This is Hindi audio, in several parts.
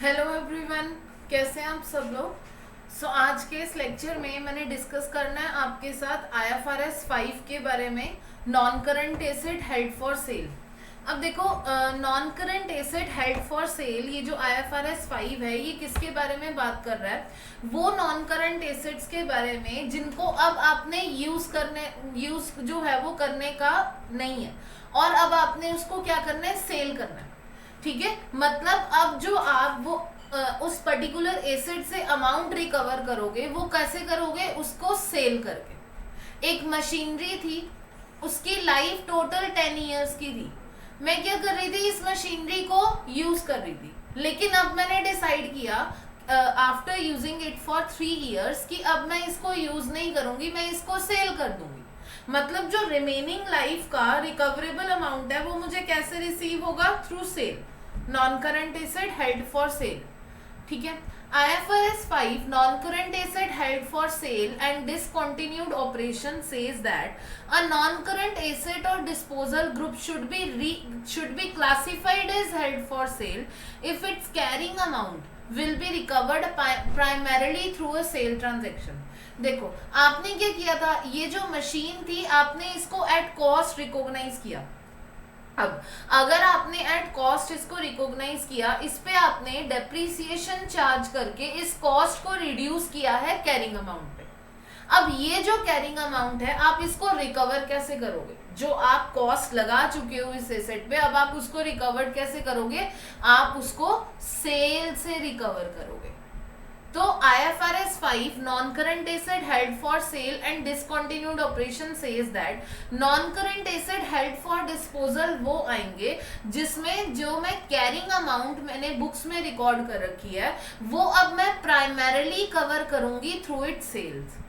हेलो एवरीवन, कैसे हैं आप सब लोग। आज के इस लेक्चर में मैंने डिस्कस करना है आपके साथ IFRS 5 के बारे में, non current asset held for cell. अब देखो, non current asset held for cell, ये जो IFRS 5 है ये किसके बारे में बात कर रहा है? वो नॉन करंट एसेट्स के बारे में जिनको अब आपने यूज जो है वो करने का नहीं है, और अब आपने उसको क्या करना है, सेल करना है। ठीक है, मतलब अब जो आप वो उस पर्टिकुलर एसेट से अमाउंट रिकवर करोगे, वो कैसे करोगे? उसको सेल करके। एक मशीनरी थी, उसकी लाइफ टोटल 10 ईयर्स की थी। मैं क्या कर रही थी, इस मशीनरी को यूज कर रही थी, लेकिन अब मैंने डिसाइड किया after using it for 3 years कि अब मैं इसको यूज नहीं करूंगी, मैं इसको सेल कर दूंगी। मतलब जो रिमेनिंग लाइफ का रिकवरेबल अमाउंट है वो मुझे कैसे रिसीव होगा? Through sale, non current asset held for sale. ठीक है, IFRS 5 non-current asset held for sale and discontinued operation says that a non-current asset or disposal group should be classified as held for sale if its carrying amount will be recovered primarily through a sale transaction। देखो, आपने क्या किया था, ये जो मशीन थी आपने इसको एट कॉस्ट रिकॉग्नाइज किया। अब अगर आपने एट कॉस्ट इसको रिकॉग्नाइज किया, इस पे आपने डेप्रीसिएशन चार्ज करके इस कॉस्ट को रिड्यूस किया है कैरिंग अमाउंट पे। अब ये जो कैरिंग अमाउंट है आप इसको रिकवर कैसे करोगे? जो आप कॉस्ट लगा चुके हो इस एसेट पे, अब आप उसको रिकवर कैसे करोगे? आप उसको सेल से रिकवर करोगे। तो IFRS 5 non-current asset held for sale and discontinued operation says that non-current asset held for disposal वो आएंगे जिसमें जो मैं कैरिंग अमाउंट मैंने बुक्स में रिकॉर्ड कर रखी है वो अब मैं प्राइमरीली कवर करूंगी थ्रू इट सेल्स।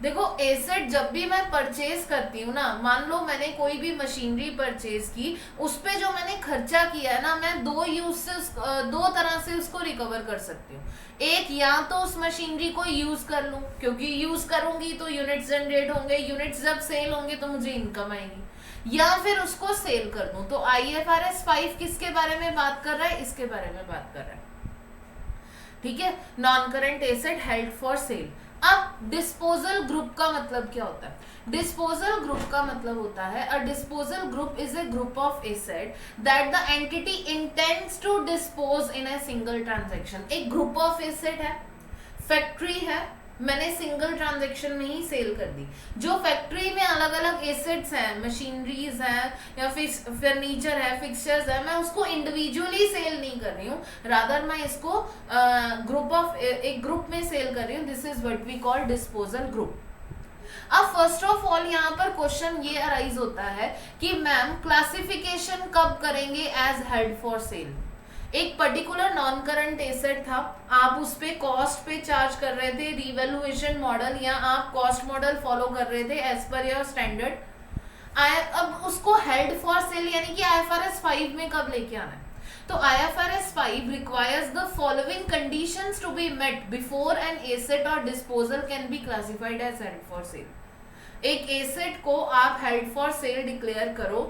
देखो, एसेट जब भी मैं परचेज करती हूँ ना, मान लो मैंने कोई भी मशीनरी परचेज की, उस पे जो मैंने खर्चा किया है ना, मैं दो तरह से उसको रिकवर कर सकती हूँ। एक, या तो उस मशीनरी को यूज कर लूँ, क्योंकि यूज करूंगी तो यूनिट्स जनरेट होंगे, यूनिट्स जब सेल होंगे तो मुझे इनकम आएगी, या फिर उसको सेल कर दूँ। तो IFRS 5 किसके बारे में बात कर रहा है? इसके बारे में बात कर रहा है। ठीक है, non current asset held for cell. अब डिस्पोजल ग्रुप का मतलब क्या होता है? डिस्पोजल ग्रुप का मतलब होता है, a disposal group is a group of asset that the entity intends to dispose in a single transaction. एक ग्रुप ऑफ एसेट है, फैक्ट्री है, मैंने सिंगल ट्रांजेक्शन में ही सेल कर दी। जो फैक्ट्री में अलग अलग एसेट्स हैं, मशीनरीज हैं या फिर फर्नीचर है, फिक्सचर्स है, मैं उसको इंडिविजुअली सेल नहीं कर रही हूँ, रादर मैं इसको एक ग्रुप में सेल कर रही हूँ। This is what we call disposal group. अब फर्स्ट ऑफ ऑल यहाँ पर क्वेश्चन ये अराइज होता है कि मैम क्लासिफिकेशन कब करेंगे एज हेल्ड फॉर सेल? एक पर्टिकुलर नॉन करंट एसेट था, आप उस पे कॉस्ट पे चार्ज कर रहे थे, रिवैल्यूएशन मॉडल, या आप कॉस्ट मॉडल फॉलो कर रहे थे एज पर योर स्टैंडर्ड। अब उसको हेल्ड फॉर सेल यानी कि IFRS 5 में कब लेके आना है? तो IFRS 5 requires the following conditions to be met before an asset or disposal can be classified as held for sale। एक एसेट को आप हेल्ड फॉर सेल डिक्लेयर करो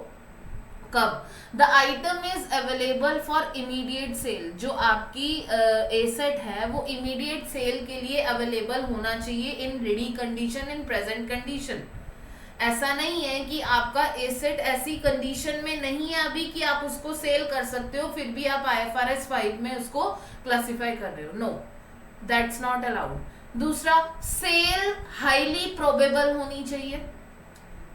कब? The item is available for immediate sale. जो आपकी एसेट है वो इमीडिएट सेल के लिए अवेलेबल होना चाहिए in ready condition, in present condition. ऐसा नहीं है कि आपका एसेट ऐसी कंडीशन में नहीं है अभी कि आप उसको सेल कर सकते हो, फिर भी आप IFRS 5 में उसको क्लासिफाई कर रहे हो। No, that's not allowed. दूसरा, सेल हाईली प्रोबेबल होनी चाहिए।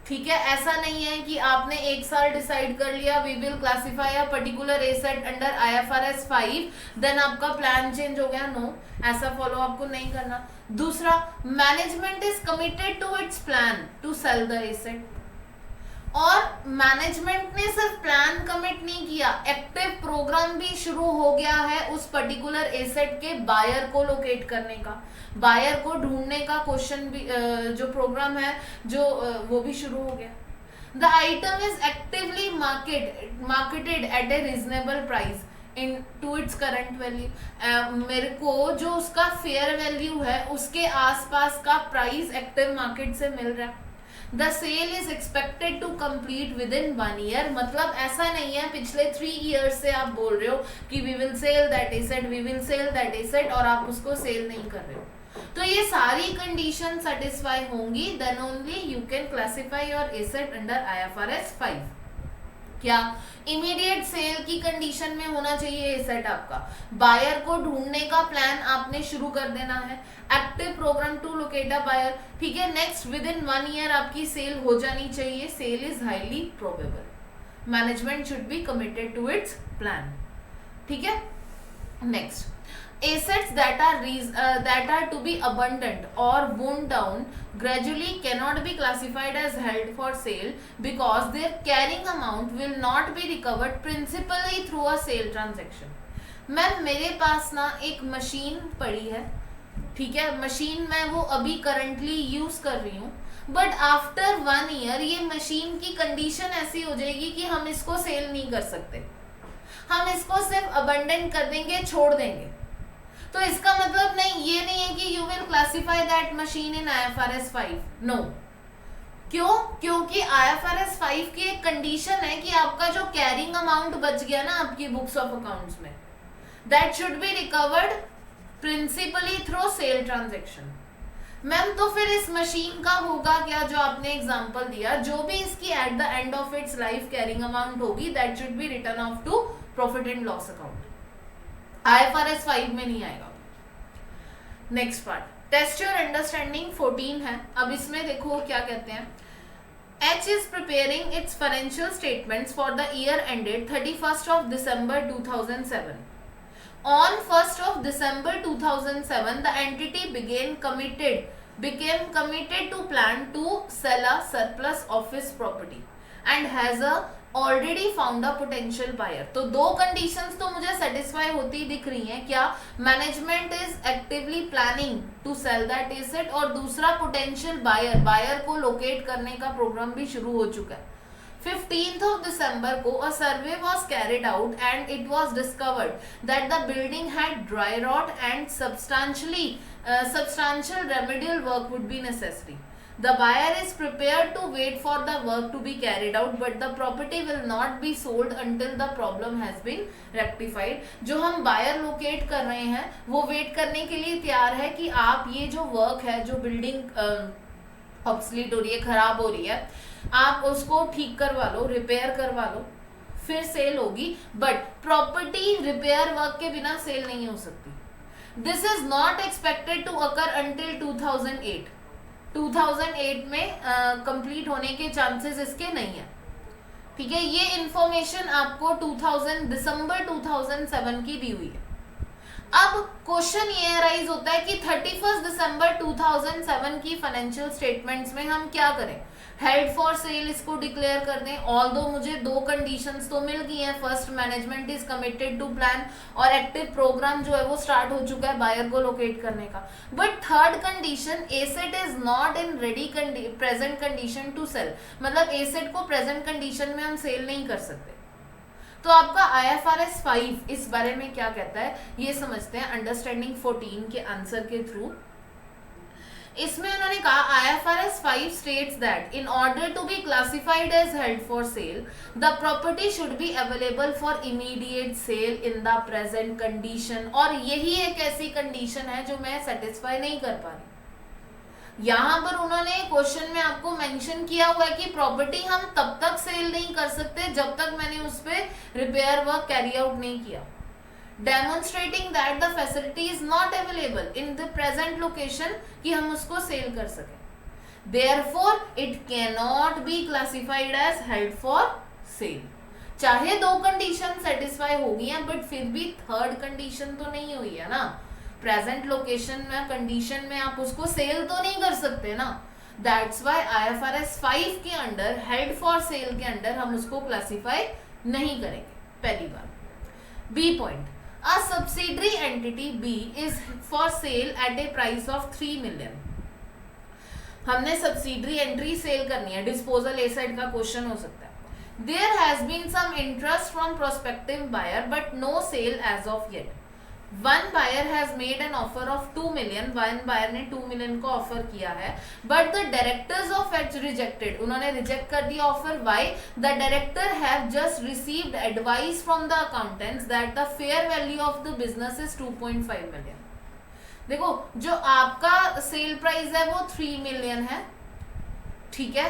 ठीक है, ऐसा नहीं है कि आपने एक साल डिसाइड कर लिया we will classify a particular asset under IFRS 5, then आपका प्लान चेंज हो गया। नो, ऐसा फॉलो आपको नहीं करना। दूसरा, management is committed to its plan to sell the asset. और मैनेजमेंट ने सिर्फ प्लान कमिट नहीं किया, एक्टिव प्रोग्राम भी शुरू हो गया है उस पर्टिकुलर एसेट के बायर को लोकेट करने का, बायर को ढूंढने का क्वेश्चन भी जो प्रोग्राम है जो वो भी शुरू हो गया। The item is actively marketed at a reasonable price in to its current value. मेरे को जो उसका फेयर वैल्यू है उसके आसपास का प्राइस एक्टिव मार्केट से मिल रहा है। The sale is expected to complete within 1 year. मतलब ऐसा नहीं है पिछले 3 ईयर्स से आप बोल रहे हो कि we will sell that asset, we will sell that asset, और आप उसको सेल नहीं कर रहे हो। तो ये सारी कंडीशन सेटिस्फाई होंगी, then only you can classify your asset under IFRS 5। क्या इमीडिएट सेल की कंडीशन में होना चाहिए एसेट आपका, बायर को ढूंढने का प्लान आपने शुरू कर देना है, active programme to locate a buyer, ठीक है। नेक्स्ट विद इन 1 ईयर आपकी सेल हो जानी चाहिए, sale is highly probable, management should be committed to its plan, ठीक है। Next, assets that are to be abandoned or wound down gradually cannot be classified as held for sale because their carrying amount will not be recovered principally through a sale transaction। Ma'am मेरे पास ना एक मशीन पड़ी है, ठीक है, मशीन मैं वो अभी करंटली यूज कर रही हूँ, बट आफ्टर 1 ईयर ये मशीन की कंडीशन ऐसी हो जाएगी कि हम इसको सेल नहीं कर सकते, हम इसको सिर्फ अबंडन कर देंगे, छोड़ देंगे। तो इसका मतलब नहीं, ये नहीं है कि you will classify that machine in IFRS 5, no. क्यों? क्योंकि IFRS 5 की एक कंडीशन है कि आपका जो कैरिंग अमाउंट बच गया ना आपकी बुक्स ऑफ अकाउंट्स में, that should be recovered principally through sale transaction. Ma'am तो फिर इस मशीन का होगा क्या, जो आपने एग्जांपल दिया, जो भी इसकी at the end of its life carrying amount होगी that should be return of to profit and loss account, IFRS 5 में नहीं आएगा। Next part, test your understanding 14 है। अब इसमें देखो क्या कहते हैं, H is preparing its financial statements for the year ended 31st of December 2007. On 1st of December 2007, the entity became committed to plan to sell a surplus office property and has already found a potential buyer। तो दो कंडीशंस तो मुझे सेटिस्फाई होती दिख रही हैं, क्या, management is actively planning to sell that asset, और दूसरा पोटेंशियल बायर, बायर को लोकेट करने का प्रोग्राम भी शुरू हो चुका है। 15th of December को a survey was carried out and it was discovered that the building had dry rot and substantial remedial work would be necessary। The buyer is prepared to wait for the work to be carried out, but the property will not be sold until the problem has been rectified। जो हम बायर लोकेट कर रहे हैं वो वेट करने के लिए तैयार है कि आप ये जो वर्क है, जो बिल्डिंग ऑब्सलीट हो रही है, खराब हो रही है, आप उसको ठीक करवा लो, रिपेयर करवा लो, फिर सेल होगी, बट प्रॉपर्टी रिपेयर वर्क के बिना सेल नहीं हो सकती। This is not expected to occur until 2008। 2008 में कंप्लीट होने के चांसेस इसके नहीं है, ठीक है। ये इंफॉर्मेशन आपको दिसंबर 2007 की दी हुई है। अब क्वेश्चन ये अराइज होता है कि 31 दिसंबर 2007 की फाइनेंशियल स्टेटमेंट्स में हम क्या करें, हेल्ड फॉर सेल इसको डिक्लेयर कर दें, ऑल्दो मुझे दो कंडीशंस तो मिल गई हैं, first management is committed to plan, और एक्टिव प्रोग्राम जो है वो स्टार्ट हो चुका है बायर को लोकेट करने का, but third condition, asset is not in ready present condition to sell, मतलब एसेट को प्रेजेंट कंडीशन में हम सेल नहीं कर सकते। तो आपका IFRS 5 इस बारे में क्या कहता है ये समझते हैं अंडरस्टैंडिंग 14 के आंसर के थ्रू। इसमें उन्होंने कहा IFRS 5 states that in order to be classified as held for sale, the property should be available for immediate sale in the present condition। और यही एक ऐसी कंडीशन है जो मैं सेटिस्फाई नहीं कर पा रही। यहाँ पर उन्होंने क्वेश्चन में आपको मेंशन किया हुआ है कि प्रॉपर्टी हम तब तक सेल नहीं कर सकते जब तक मैंने उस पर रिपेयर वर्क कैरी आउट नहीं किया, demonstrating that the facility is not available in the present location कि हम उसको सेल कर सकें। Therefore, it cannot be classified as held for sale। चाहे दो कंडीशन सेटिस्फाई हो गई हैं, बट फिर भी थर्ड कंडीशन तो नहीं हुई है ना, प्रेजेंट लोकेशन में कंडीशन में आप उसको सेल तो नहीं कर सकते ना। दैट्स वाई IFRS 5 के अंडर हेल्ड फॉर सेल के अंडर हम उसको क्लासीफाई नहीं करेंगे, पहली बात। B point, a subsidiary entity B is for sale at a price of 3 million। हमने सब्सिडरी एंट्री सेल करनी है, डिस्पोजल एसेट का क्वेश्चन हो सकता है। There has been some interest from prospective buyer but no sale as of yet। One buyer has made an offer of 2 million, one buyer ने 2 million को ऑफर किया है, but the directors of H rejected, उन्होंने रिजेक्ट कर दिया offer. Why? The director have just received advice from the accountants that the fair value of the business is 2.5 million. देखो जो आपका सेल प्राइस है वो 3 million है, ठीक है,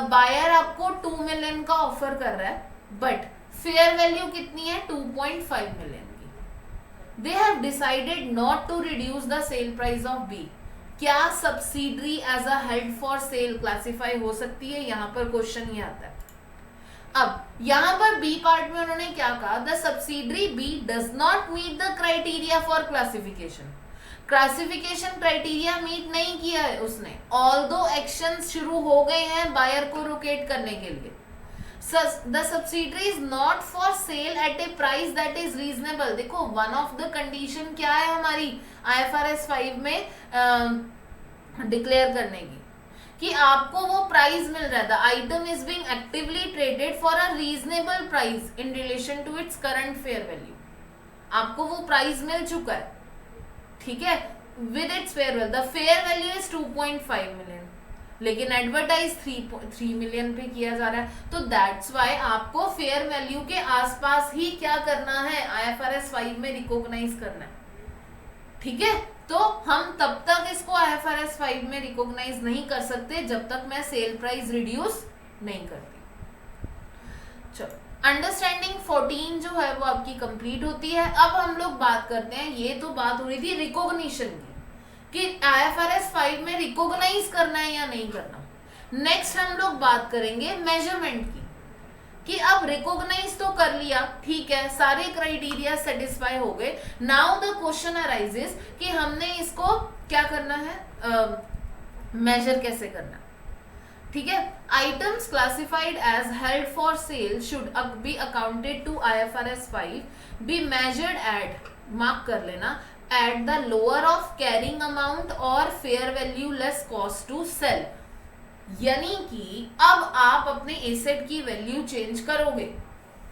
बायर आपको 2 million का ऑफर कर रहा है, बट फेयर वैल्यू कितनी है? 2.5 million. They have decided not to reduce the sale price of B. क्या subsidiary as a held for sale classify हो सकती है? यहाँ पर क्वेश्चन ये आता है. अब यहाँ पर बी पार्ट में उन्होंने क्या कहा? The subsidiary B does not meet the criteria for classification. Classification criteria meet नहीं किया है उसने, ऑल्दो एक्शन शुरू हो गए हैं बायर को लोकेट करने के लिए. The subsidiary is not for sale at a price that is reasonable. देखो वन ऑफ द कंडीशन क्या है हमारी IFRS 5 में डिक्लेयर करने की, कि आपको वो प्राइस मिल रहा है. The item is being actively traded for a reasonable price in relation to its current fair value. आपको वो प्राइस मिल चुका है, ठीक है, with its fair value. The fair value is 2.5 million, लेकिन एडवर्टाइज 3 million पे किया जा रहा है. तो दैट्स वाई आपको फेयर वैल्यू के आसपास ही क्या करना है? IFRS 5 में रिकॉग्नाइज करना है, ठीक है. तो हम तब तक इसको IFRS 5 में रिकॉग्नाइज नहीं कर सकते जब तक मैं सेल प्राइस रिड्यूस नहीं करती. चलो, अंडरस्टैंडिंग 14 जो है वो आपकी कंप्लीट होती है. अब हम लोग बात करते हैं, ये तो बात हो रही थी रिकॉग्निशन की कि IFRS 5 में रिकॉग्नाइज करना है या नहीं करना. नेक्स्ट हम लोग बात करेंगे मेजरमेंट की, कि अब रिकॉग्नाइज तो कर लिया, ठीक है, सारे क्राइटेरिया सेटिस्फाई हो गए. नाउ द क्वेश्चन अराइजेस कि हमने इसको क्या करना है, मेजर कैसे करना, ठीक है. Items classified as held for sale should be accounted to IFRS 5 be measured at, mark कर लेना, at the lower of carrying amount और fair value less cost to sell. यानी कि अब आप अपने एसेट की वैल्यू चेंज करोगे,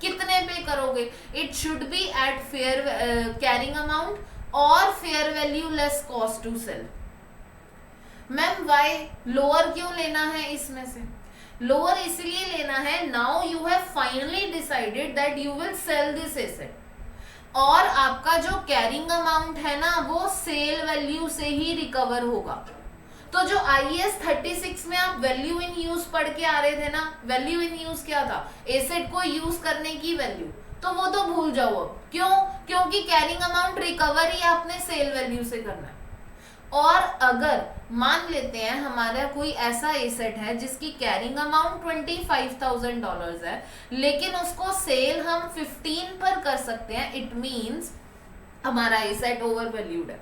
कितने पे करोगे? It should be at fair carrying amount और fair value less cost to sell. Ma'am why lower क्यों लेना है? इसमें से लोअर इसलिए लेना है, now you have finally decided that you will sell this asset, और आपका जो कैरिंग अमाउंट है ना वो सेल वैल्यू से ही रिकवर होगा. तो जो IAS 36 में आप वैल्यू इन यूज पढ़ के आ रहे थे ना, वैल्यू इन यूज क्या था? एसेट को यूज करने की वैल्यू. तो वो तो भूल जाओ अब. क्यों? क्योंकि कैरिंग अमाउंट रिकवर ही आपने सेल वैल्यू से करना है. और अगर मान लेते हैं हमारा कोई ऐसा एसेट है जिसकी कैरिंग अमाउंट $25,000 है, लेकिन उसको सेल हम 15 पर कर सकते हैं, इट मींस हमारा एसेट ओवर वैल्यूड है,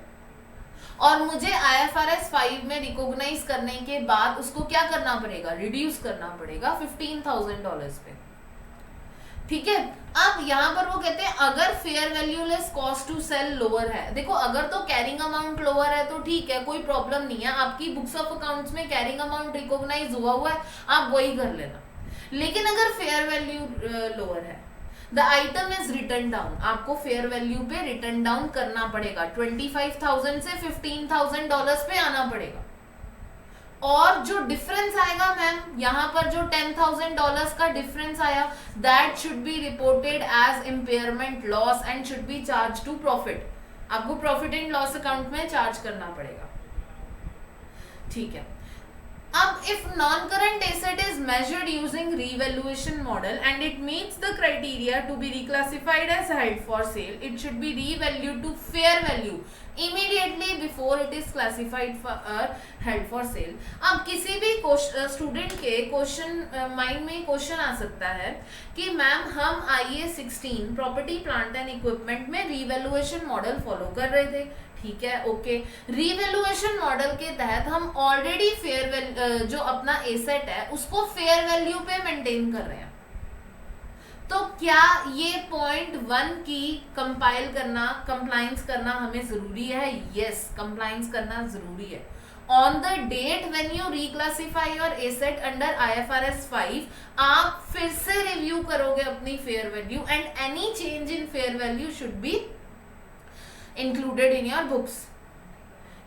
और मुझे IFRS 5 में रिकॉग्नाइज करने के बाद उसको क्या करना पड़ेगा? रिड्यूस करना पड़ेगा $15,000 पे, ठीक है. अब यहाँ पर वो कहते हैं अगर fair value less cost to sell lower है. देखो अगर तो कैरिंग अमाउंट लोअर है तो ठीक है, कोई प्रॉब्लम नहीं है, आपकी बुक्स ऑफ अकाउंट्स में कैरिंग अमाउंट रिकॉग्नाइज हुआ है, आप वही कर लेना. लेकिन अगर फेयर वैल्यू लोअर है, the item is return down, आपको फेयर वैल्यू पे रिटर्न डाउन करना पड़ेगा, 25,000 से $15,000 पे आना पड़ेगा. और जो डिफरेंस आएगा मैम, यहाँ पर जो $10,000 का डिफरेंस आया, that should be reported as impairment loss and should be charge to profit. आपको प्रॉफिट एंड लॉस अकाउंट में चार्ज करना पड़ेगा, ठीक है. अब if non-current asset is measured using revaluation model and it meets the criteria to be reclassified as held for sale, it should be revalued to fair value immediately before it is classified for held for sale. अब किसी भी स्टूडेंट के क्वेश्चन माइंड में क्वेश्चन आ सकता है कि मैम हम IAS 16 property plant and equipment में रिवैल्यूएशन मॉडल फॉलो कर रहे थे, ठीक है, ओके. रिवैल्यूएशन मॉडल के तहत हम ऑलरेडी फेयर जो अपना एसेट है उसको फेयर वैल्यू पे मेंटेन कर रहे हैं. तो क्या ये पॉइंट 1 की कंप्लायंस करना हमें जरूरी है? यस, कंप्लायंस करना जरूरी है. On the date when you reclassify your asset under IFRS 5, आप फिर से रिव्यू करोगे अपनी fair value and any change in fair value should be included in your books.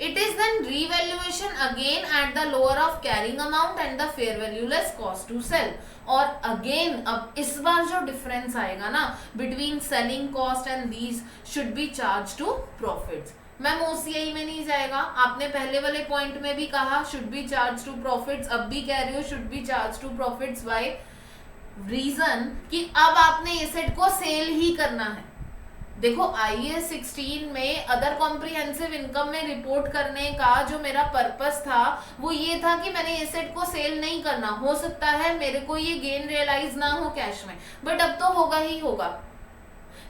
It is then revaluation again at the lower of carrying amount and the fair value less cost to sell. और अगेन अब इस बार जो डिफरेंस आएगा ना between selling cost and these should be charge to profits. Ma'am OCI में नहीं जाएगा. आपने पहले वाले पॉइंट में भी कहा should be charge to profits, अब भी कह रही हो should be charge to profits. By reason कि अब आपने एसेट को सेल ही करना है. देखो IAS 16 में अदर कॉम्प्रिहेंसिव इनकम में रिपोर्ट करने का जो मेरा पर्पस था वो ये था कि मैंने एसेट को सेल नहीं करना. हो सकता है मेरे को ये गेन रियलाइज ना हो कैश में, बट अब तो होगा ही होगा.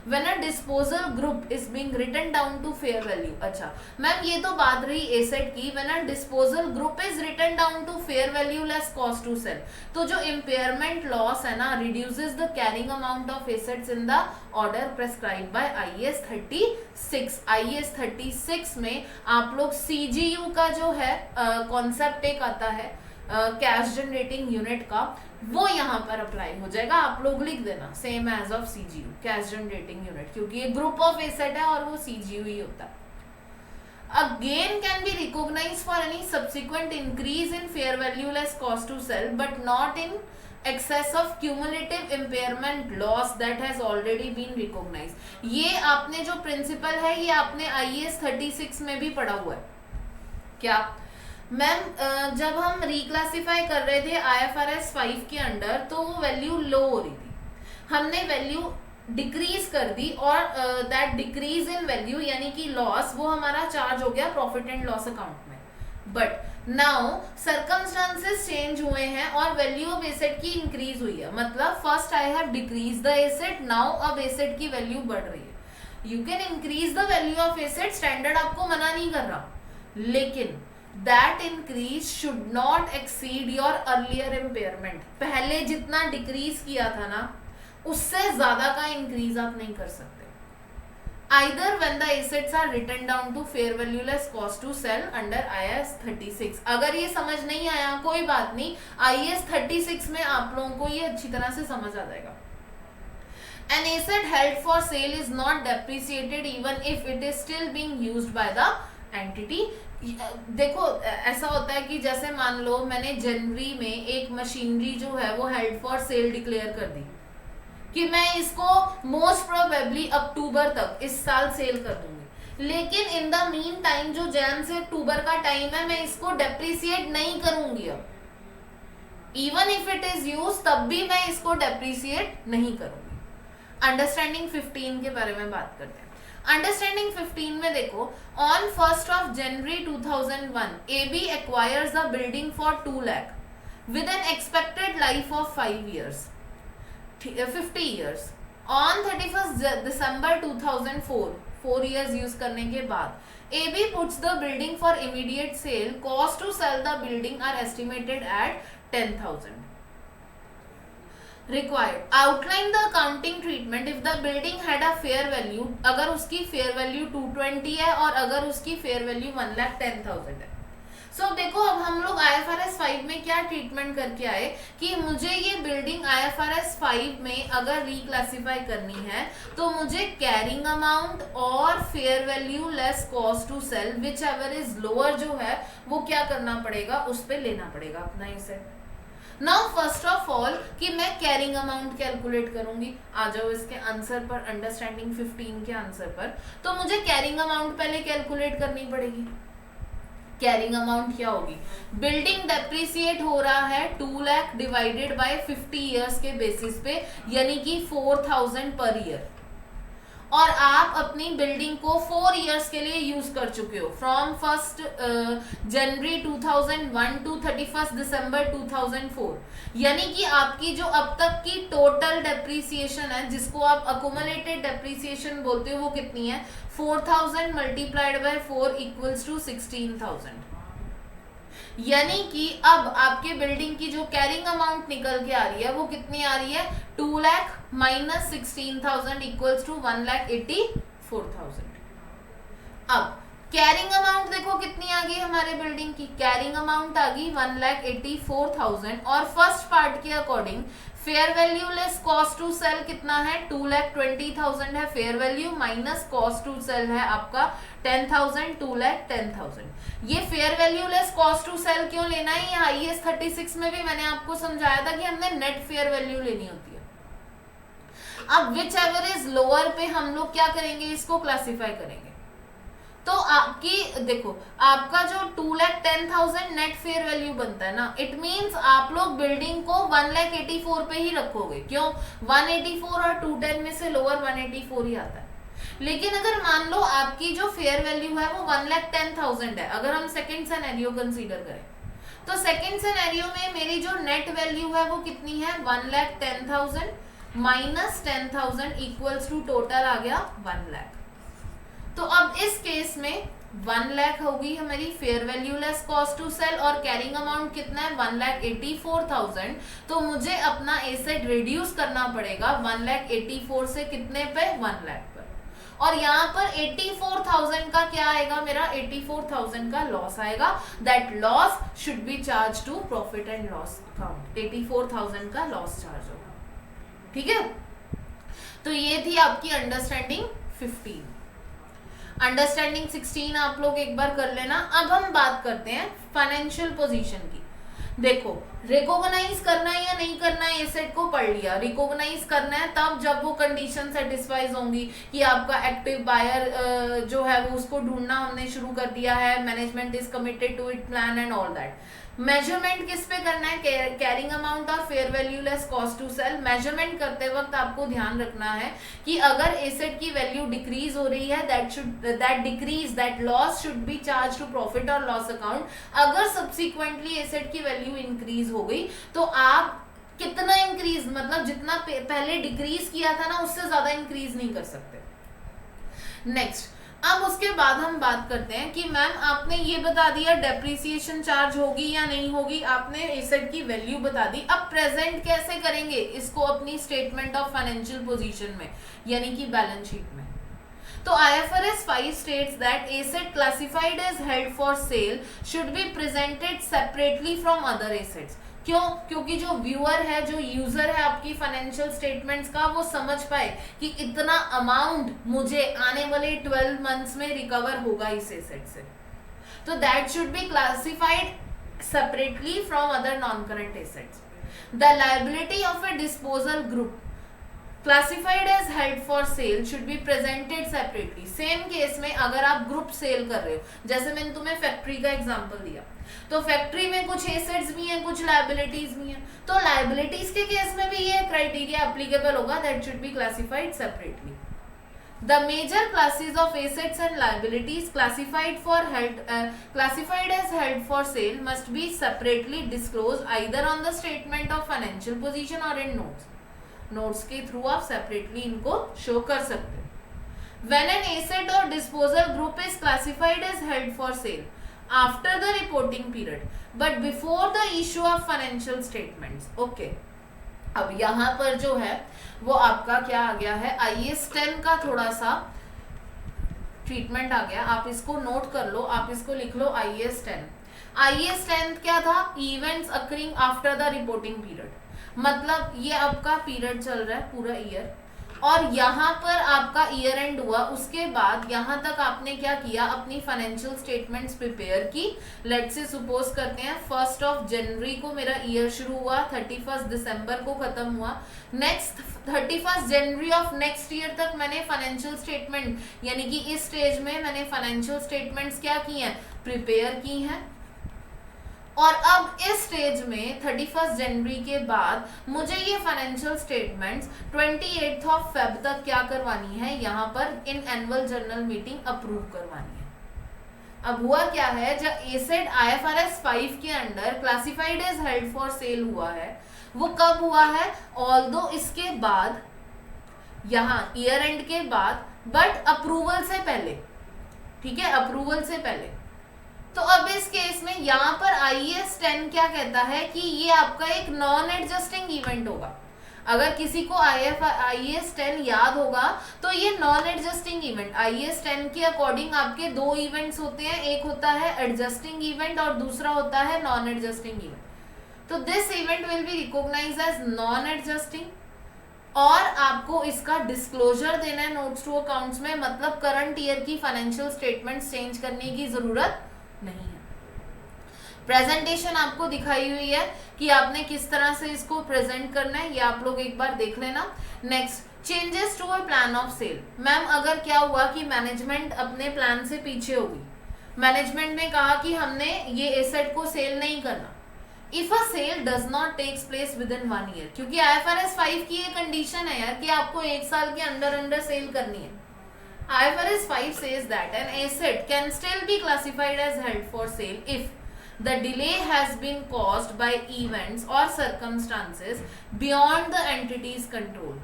When a disposal group is being written down to fair value. अच्छा मैम ये तो बात रही एसेट की. When a disposal group is written down to fair value less cost to sell. तो जो impairment loss है ना reduces the carrying amount of assets in the order prescribed by IAS 36. IAS 36 में आप लोग CGU का जो है कॉन्सेप्ट एक आता है कैश जनरेटिंग यूनिट का, वो यहाँ पर अप्लाई हो जाएगा. आप लोग लिख देना same as of CGU cash generating unit, क्योंकि ये ग्रुप ऑफ एसेट है और वो CGU ही होता है. A gain can be recognized for any subsequent increase in fair value less cost to sell, but not in excess of cumulative impairment loss that has already been recognized. ये आपने जो प्रिंसिपल है ये आपने IAS 36 में भी पढ़ा हुआ है. क्या मैम जब हम रिक्लासिफाई कर रहे थे IFRS 5 के अंडर तो वो वैल्यू लो हो रही थी, हमने वैल्यू डिक्रीज कर दी और दैट डिक्रीज इन वैल्यू यानी कि लॉस वो हमारा चार्ज हो गया प्रॉफिट एंड लॉस अकाउंट में. बट नाउ सर्कमस्टांसेस चेंज हुए हैं और वैल्यू ऑफ एसेट की इंक्रीज हुई है. मतलब first I have decrease the asset, now अब एसेट की वैल्यू बढ़ रही है. You can increase the value of asset, standard आपको मना नहीं कर रहा, लेकिन that increase should not exceed your earlier impairment. पहले जितना डिक्रीज किया था ना उससे ज्यादा का इंक्रीज आप नहीं कर सकते. Either when the assets are written down to fair value less cost to sell under IAS 36. अगर ये समझ नहीं आया कोई बात नहीं, IAS 36 में आप लोगों को ये अच्छी तरह से समझ आ जाएगा. An asset held for sale is not depreciated even if it is still being used by the entity. देखो ऐसा होता है कि जैसे मान लो मैंने जनवरी में एक मशीनरी जो है वो हेल्ड फॉर सेल डिक्लेयर कर दी कि मैं इसको मोस्ट प्रोबेबली अक्टूबर तक इस साल सेल कर दूंगी, लेकिन इन द मीन टाइम जो जैन से अक्टूबर का टाइम है मैं इसको डेप्रिसिएट नहीं करूंगी. अब even if it is use तब भी मैं इसको डेप्रिसिएट नहीं करूंगी. अंडरस्टैंडिंग 15 के बारे में बात करते हैं. अंडरस्टैंडिंग 15 में देखो, on 1st of January 2001 AB acquires the building for 2 lakh with an expected life of 5 years, 50 years. On 31st December 2004, 4 years use करने के बाद AB puts the building for immediate sale. Cost to sell the building are estimated at 10,000. Required. Outline the accounting treatment if the building had a fair value. अगर उसकी fair value 220 है और अगर उसकी fair value 1,10,000 है. So देखो अब हम लोग IFRS 5 में क्या ट्रीटमेंट करके आए कि मुझे ये बिल्डिंग IFRS 5 में अगर रिक्लासिफाई करनी है तो मुझे कैरिंग अमाउंट और fair value less cost to sell whichever is lower जो है वो क्या करना पड़ेगा, उस पर लेना पड़ेगा अपना इसे. नाउ फर्स्ट ऑफ ऑल कि मैं कैरिंग अमाउंट कैलकुलेट करूंगी. आ जाओ इसके आंसर पर, अंडरस्टैंडिंग 15 के आंसर पर. तो मुझे कैरिंग अमाउंट पहले कैलकुलेट करनी पड़ेगी. कैरिंग अमाउंट क्या होगी, बिल्डिंग डेप्रिसिएट हो रहा है 2 लाख डिवाइडेड बाय 50 इयर्स के बेसिस पे, यानी कि 4,000 पर ईयर. और आप अपनी बिल्डिंग को 4 इयर्स के लिए यूज कर चुके हो from 1st January 2001 to 31st दिसंबर 2004. यानी कि आपकी जो अब तक की टोटल डेप्रिसिएशन है जिसको आप अकोमोलेटेड डेप्रिसिएशन बोलते हो वो कितनी है, 4,000 मल्टीप्लाइड बाय 4 इक्वल्स टू 16,000. यानी कि अब आपके बिल्डिंग की जो कैरिंग अमाउंट निकल के आ रही है वो कितनी आ रही है, 2 लाख माइनस 16,000 इक्वल्स टू 1,84,000. अब कैरिंग अमाउंट देखो कितनी आ गई हमारे बिल्डिंग की, कैरिंग अमाउंट आ गई 1,84,000 और फर्स्ट पार्ट के according fair value less cost to sell कितना है, 2,20,000 है fair value, minus cost to sell है आपका 10,000, 2,10,000। ये fair value less cost to sell क्यों लेना है, ये IAS 36 में भी मैंने आपको समझाया था कि हमने नेट फेयर वैल्यू लेनी होती है। अब विच एवर इज लोअर पे हम लोग क्या करेंगे, इसको क्लासिफाई करेंगे। तो आपकी देखो, आपका जो 2,10,000 नेट फेयर वैल्यू बनता है ना, इट मींस आप लोग बिल्डिंग को 1,84,000 पे ही रखोगे। क्यों, 184 और 210 में से लोअर 184 ही आता है। लेकिन अगर मान लो आपकी जो फेयर वैल्यू है वो 1,10,000 है, अगर हम सेकेंड सिनेरियो कंसीडर करें, तो सेकेंड सिनेरियो में मेरी जो नेट वैल्यू है वो कितनी है, 1,10,000 माइनस 10,000 इक्वल्स टू टोटल आ गया 1 लाख। तो अब इस केस में 1 लाख होगी हमारी fair value less cost to sell, और कैरिंग अमाउंट कितना है 1,84,000। तो मुझे अपना एसेट रिड्यूस करना पड़ेगा 1,84,000 से कितने पे, 1 लाख पर। और यहाँ पर 84,000 का क्या आएगा, मेरा 84,000 का लॉस आएगा। That loss should be charge to profit and loss account. 84,000 का लॉस चार्ज होगा, ठीक है। तो ये थी आपकी अंडरस्टैंडिंग 15। अंडरस्टैंडिंग 16 आप लोग एक बार कर लेना। अब हम बात करते हैं फाइनेंशियल पोजीशन की। देखो, रिकॉग्नाइज करना है या नहीं करना है, एसेट को पढ़ लिया। रिकॉग्नाइज करना है तब जब वो कंडीशन सेटिस्फाइज होंगी कि आपका एक्टिव बायर जो है वो उसको ढूंढना हमने शुरू कर दिया है, management is committed to it plan and all that. Measurement किस पे करना है, कैरिंग अमाउंट और fair value less cost to sell. Measurement करते वक्त आपको ध्यान रखना है कि अगर एसेट की वैल्यू डिक्रीज हो रही है, that loss should be charge to profit और लॉस अकाउंट। अगर सब्सिक्वेंटली एसेट की वैल्यू इंक्रीज हो गई तो आप कितना इंक्रीज, मतलब जितना पहले डिक्रीज किया था ना उससे ज्यादा इंक्रीज नहीं कर सकते। नेक्स्ट, अब उसके बाद हम बात करते हैं कि मैम आपने ये बता दिया डेप्रिसिएशन चार्ज होगी या नहीं होगी, आपने एसेट की वैल्यू बता दी। अब प्रेजेंट कैसे करेंगे इसको अपनी स्टेटमेंट ऑफ फाइनेंशियल पोजीशन में, यानी कि बैलेंस शीट में। तो IFRS 5 states that asset classified as held for sale should be presented separately from other assets। क्यों, क्योंकि जो व्यूअर है, जो यूजर है आपकी फाइनेंशियल स्टेटमेंट्स का, वो समझ पाए कि इतना अमाउंट मुझे आने वाले 12 मंथ्स में रिकवर होगा इस एसेट से। तो that should be classified separately from other non current assets. The liability of a disposal group classified as held for sale should be presented separately. Same case में अगर आप ग्रुप सेल कर रहे हो, जैसे मैंने तुम्हें फैक्ट्री का एग्जांपल दिया, तो फैक्ट्री में कुछ एसेट्स भी हैं, कुछ लायबिलिटीज भी हैं। तो लायबिलिटीज के केस में भी ये क्राइटेरिया एप्लीकेबल होगा, that should be classified separately. The major classes of assets and liabilities classified as held for sale must be separately disclosed either on the statement of financial position or in notes। Notes के थ्रू आप सेपरेटली इनको शो कर सकते हैं। When an asset or disposal group is classified as held for sale after the reporting period but before the issue of financial statements, okay। अब यहाँ पर जो है वो आपका क्या आ गया है, IAS 10 का थोड़ा सा ट्रीटमेंट आ गया। आप इसको नोट कर लो, आप इसको लिख लो IAS 10। IAS 10 क्या था, events occurring after the reporting period. मतलब ये आपका पीरियड चल रहा है पूरा ईयर, और यहाँ पर आपका ईयर एंड हुआ, उसके बाद यहाँ तक आपने क्या किया, अपनी फाइनेंशियल स्टेटमेंट्स प्रिपेयर की। लेट्स से सपोज करते हैं 1 जनवरी को मेरा ईयर शुरू हुआ, 31 दिसंबर को खत्म हुआ। Next 31 January of next year तक मैंने फाइनेंशियल स्टेटमेंट, यानी कि इस स्टेज में मैंने फाइनेंशियल स्टेटमेंट्स क्या की हैं, प्रिपेयर की हैं। और अब इस स्टेज में 31 जनवरी के बाद मुझे ये फाइनेंशियल स्टेटमेंट्स 28 फेब तक क्या करवानी है, यहाँ पर in annual general meeting approve करवानी है। अब हुआ क्या है, जब एसेट IFRS 5 के under classified as held for sale हुआ है, वो कब हुआ है, ऑल्दो इसके बाद, यहाँ ईयर एंड के बाद, बट अप्रूवल से पहले, ठीक है, अप्रूवल से पहले। तो अब इस केस में यहाँ पर IAS 10 क्या कहता है कि ये आपका एक नॉन एडजस्टिंग इवेंट होगा। अगर किसी को IAS 10 याद होगा तो ये नॉन एडजस्टिंग इवेंट, IAS 10 के अकॉर्डिंग आपके दो इवेंट्स होते हैं, एक होता है एडजस्टिंग इवेंट और दूसरा होता है नॉन एडजस्टिंग इवेंट। तो this event will be recognised as non adjusting, और आपको इसका डिस्क्लोजर देना है नोट्स टू अकाउंट्स में, मतलब करंट ईयर की फाइनेंशियल स्टेटमेंट्स चेंज करने की जरूरत नहीं है। प्रेजेंटेशन आपको दिखाई हुई है कि आपने किस तरह से इसको प्रेजेंट करना है, ये आप लोग एक बार देख लेना। Next, changes to a plan of sale. Ma'am अगर क्या हुआ कि मैनेजमेंट अपने प्लान से पीछे होगी, मैनेजमेंट ने कहा कि हमने ये एसेट को सेल नहीं करना, if a sale does not takes place within 1 year, क्योंकि IFRS 5 की ये कंडीशन है यार कि आपको 1 साल के अंदर सेल करनी है। IFRS 5 says that an asset can still be classified as held for sale if the delay has been caused by events or circumstances beyond the entity's control।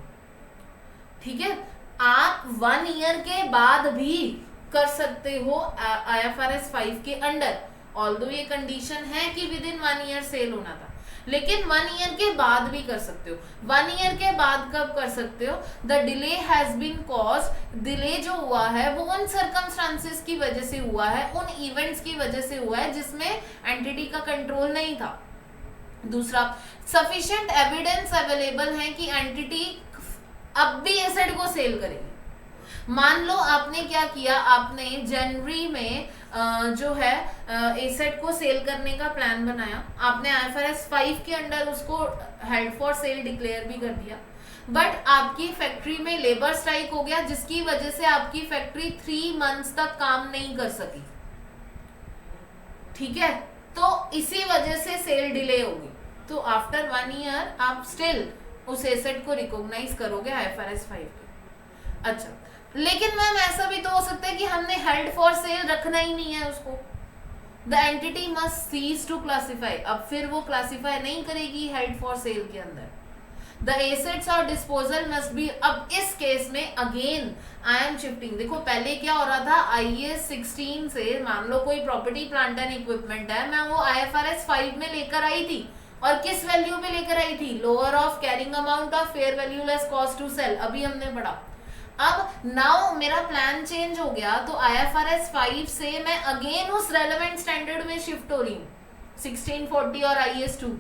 ठीक है, आप 1 ईयर के बाद भी कर सकते हो IFRS 5 के अंडर, ऑल्दो ये कंडीशन है कि विद इन 1 ईयर सेल होना था, लेकिन 1 ईयर के बाद भी कर सकते हो। 1 ईयर के बाद कब कर सकते हो? The delay has been caused, delay जो हुआ है वो उन सर्कमस्टांसेस की वजह से हुआ है, उन इवेंट्स की वजह से हुआ है जिसमें एंटिटी का कंट्रोल नहीं था। दूसरा, सफिशिएंट एविडेंस अवेलेबल है कि एंटिटी अब भी एसेट को सेल करेगी। मान लो आपने क्या किया, आपने जनवरी में जो है एसेट को सेल करने का प्लान बनाया, आपने IFRS 5 के अंडर उसको हेल्ड फॉर सेल डिक्लेयर भी कर दिया, बट आपकी फैक्ट्री में लेबर स्ट्राइक हो गया जिसकी वजह से आपकी फैक्ट्री 3 मंथ्स तक काम नहीं कर सकी। ठीक है, तो इसी वजह से सेल डिले होगी, तो आफ्टर 1 ईयर आप स्टिल उस एसेट को रिकॉग्नाइज करोगे IFRS 5 के। अच्छा, लेकिन मैम ऐसा भी तो हो सकता है कि हमने हेल्ड फॉर सेल रखना ही नहीं है उसको, the entity must cease to classify, अब फिर वो क्लासिफाई नहीं करेगी हेल्ड फॉर सेल के अंदर। द एसेट्स और डिस्पोजल मस्ट बी, अब इस केस में अगेन आई एम शिफ्टिंग, देखो पहले क्या हो रहा था, IAS 16 से मान लो कोई प्रॉपर्टी प्लांट एंड इक्विपमेंट है, मैं वो IFRS 5 में लेकर आई थी, और किस वैल्यू पे लेकर आई थी? Lower of carrying amount of fair value less cost to sell, अभी हमने पढ़ा। अब नाउ मेरा प्लान चेंज हो गया, तो IFRS 5 से मैं अगेन उस रेलेवेंट स्टैंडर्ड में शिफ्ट हो रही हूँ, 1640 और IAS 2।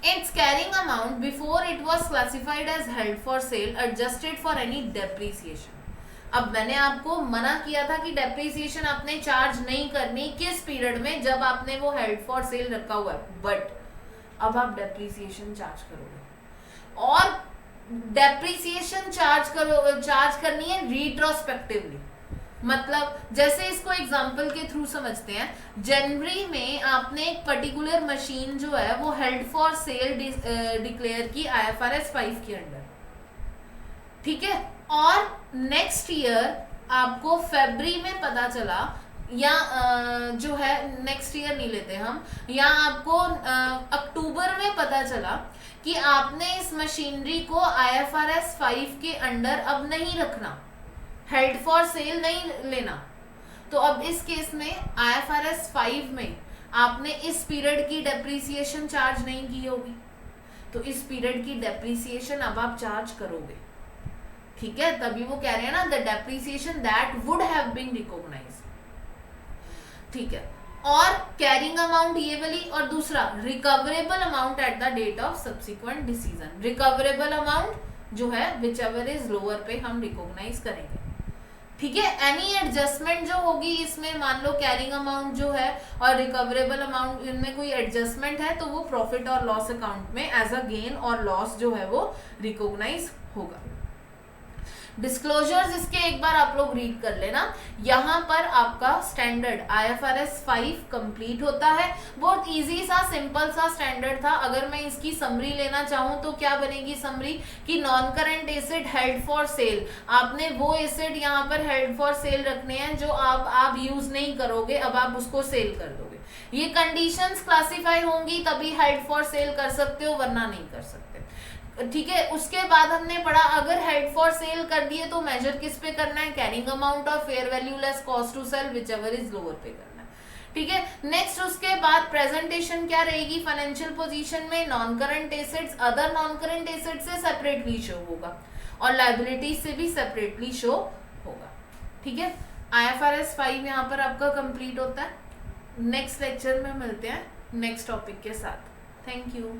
Its carrying amount before it was classified as held for sale adjusted for any depreciation. अब मैंने आपको मना किया था कि डेप्रिसिएशन आपने चार्ज नहीं करनी, किस पीरियड में? जब आपने वो हेल्ड फॉर सेल रखा हुआ है, बट अब आप डेप्रिसिएशन चार्ज करोगे, और डेप्रिसिएशन चार्ज करनी है रिट्रोस्पेक्टिवली। मतलब जैसे इसको एग्जांपल के थ्रू समझते हैं, जनवरी में आपने एक पर्टिकुलर मशीन जो है वो हेल्ड फॉर सेल डिक्लेयर की IFRS 5 के अंडर, ठीक है, और नेक्स्ट ईयर आपको फरवरी में पता चला, या जो है नेक्स्ट ईयर नहीं लेते हम, या आपको अक्टूबर में पता चला कि आपने इस मशीनरी को IFRS 5 के अंडर अब नहीं रखना, हेल्ड फॉर सेल नहीं लेना, तो अब इस केस में IFRS 5 में आपने इस पीरियड की डेप्रिसिएशन चार्ज नहीं की होगी, तो इस पीरियड की डेप्रिसिएशन अब आप चार्ज करोगे। ठीक है, तभी वो कह रहे हैं ना, the depreciation that would have been recognised. ठीक है, और कैरिंग अमाउंट ये वाली, और दूसरा recoverable amount at the date of subsequent decision. Recoverable amount जो है विच एवर इज लोअर पे हम रिकॉग्नाइज करेंगे। ठीक है, एनी एडजस्टमेंट जो होगी इसमें, मान लो कैरिंग अमाउंट जो है और रिकवरेबल अमाउंट, इनमें कोई एडजस्टमेंट है तो वो प्रॉफिट और लॉस अकाउंट में एज अ गेन और लॉस जो है वो रिकॉग्नाइज होगा। डिस्क्लोजर्स इसके एक बार आप लोग रीड कर लेना। यहाँ पर आपका स्टैंडर्ड IFRS 5 कंप्लीट होता है। बहुत इजी सा सिंपल सा स्टैंडर्ड था। अगर मैं इसकी समरी लेना चाहूँ तो क्या बनेगी समरी, कि non current asset held for cell, आपने वो एसेट यहाँ पर हेल्ड फॉर सेल रखने हैं जो आप यूज नहीं करोगे, अब आप उसको सेल कर दोगे। ये कंडीशंस क्लासिफाई होंगी तभी हेल्ड फॉर सेल कर सकते हो, वरना नहीं कर सकते। ठीक है, उसके बाद हमने पढ़ा अगर हेल्ड फॉर सेल कर दिए तो मेजर किस पे करना है, carrying amount of fair value less cost to sell whichever is lower पे करना है। ठीक है, नेक्स्ट उसके बाद प्रेजेंटेशन क्या रहेगी, फाइनेंशियल पोजीशन में non current assets other non current asset से सेपरेटली शो होगा और लायबिलिटी से भी सेपरेटली शो होगा। ठीक है, IFRS 5 यहाँ पर आपका कंप्लीट होता है। नेक्स्ट लेक्चर में मिलते हैं नेक्स्ट टॉपिक के साथ। Thank you.